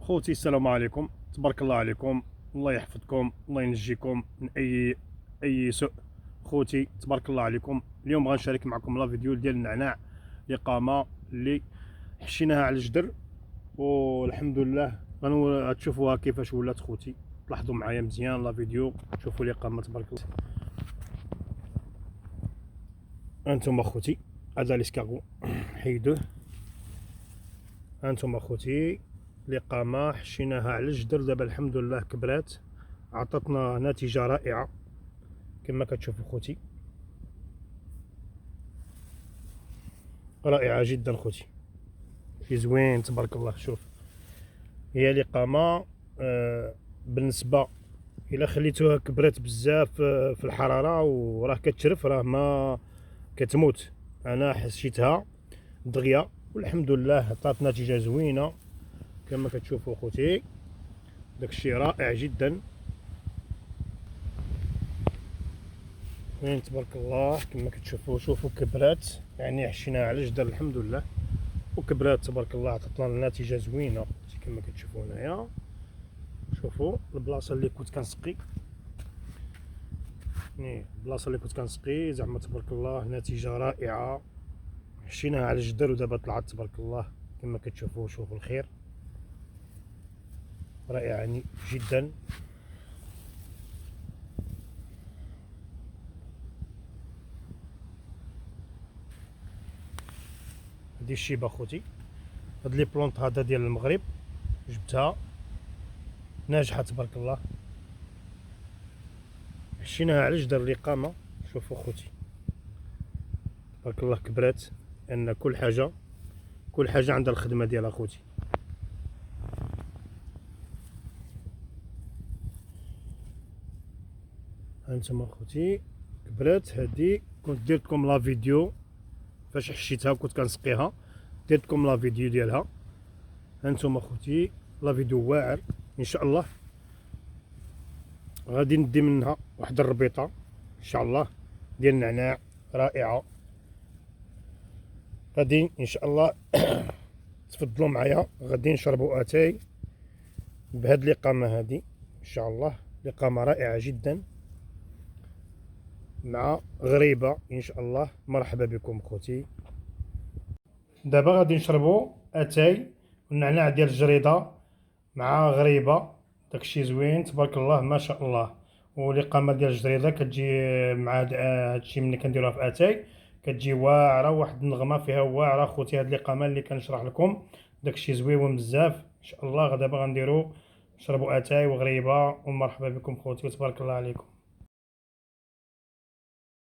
خوتي السلام عليكم، تبارك الله عليكم. الله يحفظكم، الله ينجيكم من اي سوء. خوتي تبارك الله عليكم، اليوم غنشارك معكم لا فيديو ديال النعناع، الاقامه اللي حشيناها على الجدر، والحمد لله غتشوفوها كيفاش ولات. خوتي تلاحظوا معايا مزيان لا فيديو، شوفوا الاقامه تبارك الله. انتم خوتي هذا ليسكارغو حيدوه. هانتوما خوتي الإقامة حشيناها على الجدر، دابا الحمد لله كبرات، عطاتنا نتيجة رائعة كما كتشوفوا خوتي، رائعة جدا خوتي، شي زوين تبارك الله. شوف هي الإقامة بالنسبة إلا خليتوها كبرات بزاف في الحرارة وراه كتشرف، راه ما كتموت. أنا حشيتها دغيا والحمد لله عطات نتيجة زوينة كما كتشوفوا خوتي، داكشي رائع جدا. وين تبارك الله كما كتشوفوا، شوفوا كبرات، يعني حشيناها على الجدر الحمد لله وكبرات تبارك الله، عطاتنا النتيجه زوينه كما كتشوفوا هنايا. شوفوا البلاصه اللي كنت كنسقي، البلاصه اللي كنت كنسقي زعما تبارك الله نتيجه رائعه. حشيناها على الجدر ودابا طلعت تبارك الله كما كتشوفوا. شوفوا الخير رائع يعني جدا. هادي الشيبه خوتي، هاد لي بلونط هذا ديال المغرب جبتها ناجحه تبارك الله، حشيناها على جدار الإقامة. شوفوا خوتي تبارك الله كبرات، لأن كل حاجة عندها الخدمة ديالها خوتي. هانتوما خوتي كبرات هادي، كنت درت لكم لا فيديو فاش حشيتها وكنت كنسقيها، درت لكم لا فيديو ديالها. هانتوما خوتي لا فيديو واعر ان شاء الله. غادي ندي منها واحد الربيطه ان شاء الله ديال النعناع رائعه، غادي ان شاء الله تفضلوا معايا، غادي نشربوا اتاي بهاد الاقامه هادي ان شاء الله. الاقامه رائعه جدا مع غريبه ان شاء الله. مرحبا بكم خوتي. دابا غادي نشربوا اتاي والنعناع ديال الجريده مع غريبه، داكشي زوين تبارك الله ما شاء الله. والاقامه ديال الجريده كتجي مع هادشي ملي كنديروها في اتاي كتجي واعره، واحد النغمه فيها واعره خوتي. هاد الاقامه اللي كنشرح لكم داكشي زويون بزاف ان شاء الله. دابا غنديروا نشربوا اتاي وغريبه، ومرحبا بكم خوتي وتبارك الله عليكم.